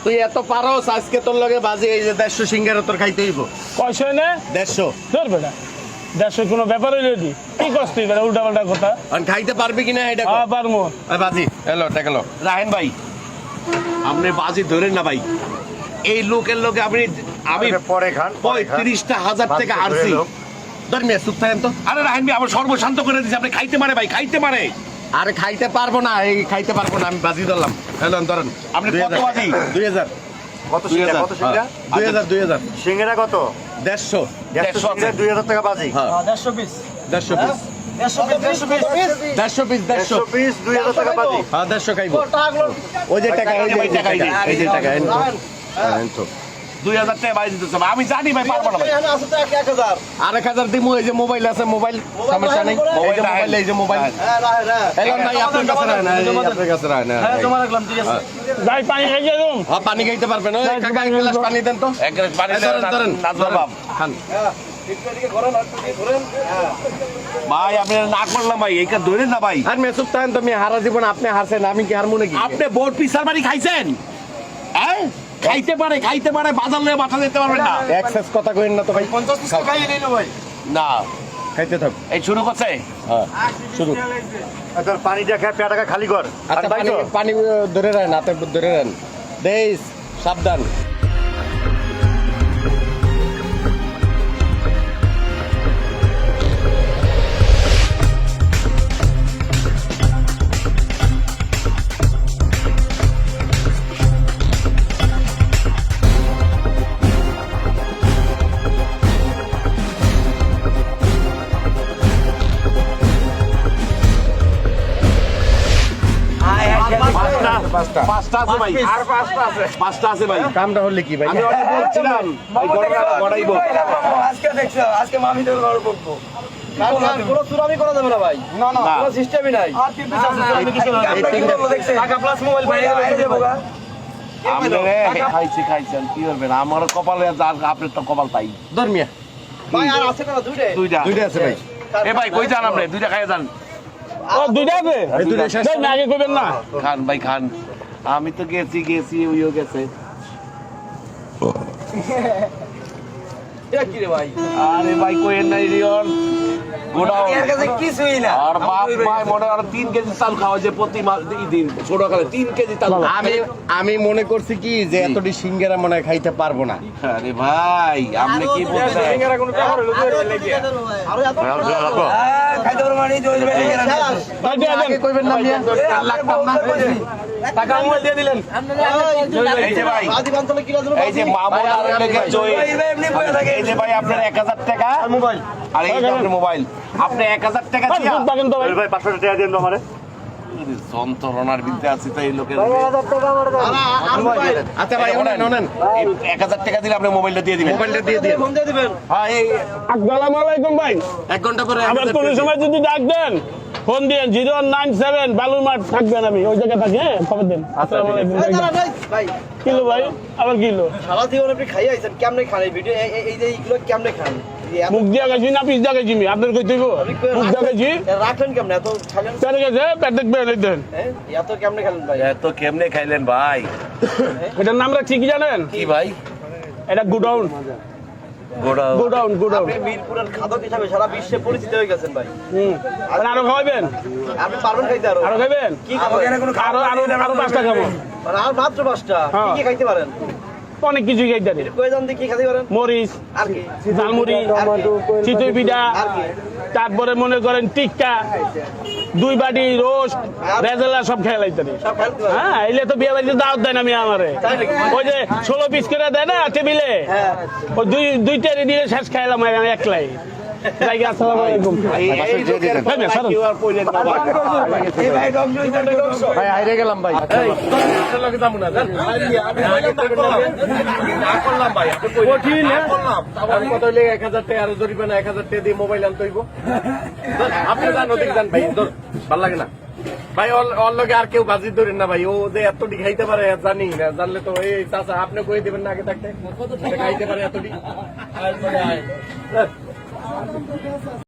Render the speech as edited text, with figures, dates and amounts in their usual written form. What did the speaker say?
তুই এত পারস আজকে তোর লগে বাজে এই যে 150 সিঙ্গারা তোর খাইতে হইব। কয়শো এনে 150 তোর বেটা 150 কোনো ব্যাপার হইল কি কি কষ্ট বেটা উল্টা পাল্টা কথা। আর খাইতে পারবি কিনা এটা পারবো। বাজি এলো টাকালো রাহেন ভাই আপনি বাজি ধরেন না ভাই, এই লোকের লোকে আমি পরে খান 35,000 টাকা হারছি। ধর্মিয়া চুপ থাকেন তো। আরে রাহেন ভাই আমার সর্বশান্ত করে দিচ্ছে, আপনি খাইতে পারে ভাই, খাইতে পারে। আরে খাইতে পারবো না, এই খাইতে পারবো না, আমি বাজি ধরলাম। হ্যালো ধরেন আপনি কত বাজি? 2000 কত সিঙ্গারা? কত সিঙ্গারা? 2000 সিঙ্গারা কত? 150 সিঙ্গারা 2000 টাকা বাজি। হ্যাঁ 150 পিস 150 পিস 150 পিস 100 পিস 2000 টাকা বাজি। হ্যাঁ 150 খাইবো। ওই যে টাকা এই যে টাকা এন তো 2000 টাকা বাজি দিতেছ। আমি জানি ভাই পারবো না ভাই। 1000 দিমু। এই যে মোবাইল আছে, মোবাইল সমস্যা নেই। এই যে মোবাইল, এই যে মোবাইল এলো নাই আপনার কাছে রায় না, আপনার কাছে রায় না। হ্যাঁ জমা রাখলাম ঠিক আছে। যাই পানি খাই যাই। হ্যাঁ পানি খাইতে পারবেন। ওই কাকা এক গ্লাস পানি দেন তো। এক গ্লাস পানি দেন নাজর বাপ খান। ভাই আপনি না করলাম ভাই, এইটা ধরেন না ভাই। আর মেসুপ তাহেন তো আমি হারা জীবন আপনি হারছেন, আমি কি হারমু নাকি? আপনি বোর্ড পিসার বাড়ি খাইছেন? হ্যাঁ খাইতে পারে বাজার নিয়ে বাসা যেতে পারবেন না। এক্সেস কথা কইেন না তো ভাই। 50 পিস খাইয়ে নিন ভাই। না খাইতে থাক। এই শুরু করছে। হ্যাঁ শুরু। তোর পানিটা খেয়ে পেটটা খালি কর। আচ্ছা পানি ধরে রাখেন, হাতে ধরে রাখেন। দেশ সাবধান। পাঁচটা আছে ভাই, আর পাঁচটা আছে ভাই। কামটা হলে কি ভাই? আমি অর্ডার করছিলাম ভাই, গড়াইবো আজকে দেখছো, আজকে মামি তোর ঘর বকবো। কোনো চুরামি করা যাবে না ভাই। না কোনো সিস্টেমই নাই। আর তিন পিস আছে, আমি কিছু না। এই তিনটা দেখছে টাকা প্লাস মোবাইল ভাই এই দেবো গা। আমরে খাইছি কি করবেন? আমার কপালে যার, আপনার তো কপাল তাই। ধর্মিয়া ভাই আর আছে না? দুইটা আছে ভাই। এ ভাই কই যান আপনি? দুইটা খাইয়া যান। ও দুইটা আছে এই দুইটা শেষ না আগে কইবেন না। খান ভাই খান। আমি তো গেছি ওইও গেছে। এটা কি রে ভাই? আরে ভাই কইেন নাই রিয়ন গোডাউন এর কাছে কিছুই না। আর বাপ ভাই মনে আর 3 কেজি চাল খাওয়া যে প্রতি দিন ছোটকালে 3 কেজি চাল। আমি মনে করছি কি যে এতটি সিঙ্গারা মনে খাইতে পারবো না। আরে ভাই আপনি কি বলছেন? সিঙ্গারা কোন কামড় হলো লাগি আরো এত খাইতে পারবো মানে জয় আগে কইবেন না মিয়া লাগতাম না। টাকা মোবাইল দিয়ে দিলেন। এই যে ভাই বাদি বান্তলে কি রাজলো, এই যে মামুন আর লেগে জয় এমনি বলে থাকে। এই যে ভাই আপনার 1000 টাকা মোবাইল, আর এই যে আপনার মোবাইল। আপনি 1000 টাকা দিয়া ভাই 500 টাকা দেন তো আমারে। যন্ত্রণার বিদ্যা আছে তো এই লোকের। 1000 টাকা আমারে দেন। আচ্ছা ভাই নেন 1000 টাকা দিলে আপনি মোবাইলটা দিয়ে দিবেন। মোবাইলটা দিয়ে দিবেন, ফোন দিয়ে দিবেন। হ্যাঁ এই আসসালামু আলাইকুম ভাই। 1 ঘন্টা পরে আবার কোন সময় যদি ডাক দেন ফোন দিয়েন 097 বালুরমাঠ থাকবেন, আমি ওই জায়গায় থাকি। হ্যাঁ খবর দেন। আসসালামু আলাইকুম ভাই। কিলো ভাই আবার কিলো সারা জীবন আপনি খাইয়ে আইছেন, কেমনে খান এই ভিডিও? এই যে এইগুলো কেমনে খান? মুখ দিয়া গেছি না পিস দিয়া গেছি? আপনার কই দিব মুখ দিয়া গেছি রাখলেন কেমনে? এত খাইলেন পেটে গেছে, পেট দেখবেন এই দেন। এত কেমনে খাইলেন ভাই? এত কেমনে খাইলেন ভাই? এটার নাম রাখছি কি জানেন? কি ভাই? এটা গোডাউন। আপনি মিরপুরের খাদক হিসাবে সারা বিশ্বে পরিচিত হয়ে গেছেন ভাই। আরো খাওয়াবেন? আপনি পারবেন খাইতে? আরো খাইবেন? কি খাবেন? আরো 5টা খাবো। আর মাত্র 5টা? কি কি খাইতে পারেন? অনেক কিছুই খাইতে পারি। কয়জন দিয়ে কি খাইতে পারেন? মরিচ, আর কি? ঝালমুড়ি, চিতই পিঠা, তারপরে মনে করেন টিক্কা, 2 বাটি রোস্ট, রেজালা সব খেয়ে লাইতে পারি। সব খাইতে পারেন? হ্যাঁ এলে তো বিয়ে বাড়িতে দাওয়াত দেন আমি আমারে। ওই যে 16 পিস করে দেয় না টেবিলে, ওই দুইটা দিয়ে শেষ খাইলাম আমি একলাই। আসসালামু আলাইকুম ভাই হাইরে গেলাম ভাই। কত হইলে 1000 টাকা আরো জরিমানা, 1000 টাকা দিয়ে মোবাইল আনতে হইব। আপনি জান ওদিকে যান ভাই, ভাল লাগে না ভাই। ওর লগে আর কেউ বাজি ধরেন না ভাই। ও যে এতটি খাইতে পারে জানি না, জানলে তো এই চাচা আপনি কই দিবেন না আগে থাকতে খাইতে পারে এতটি।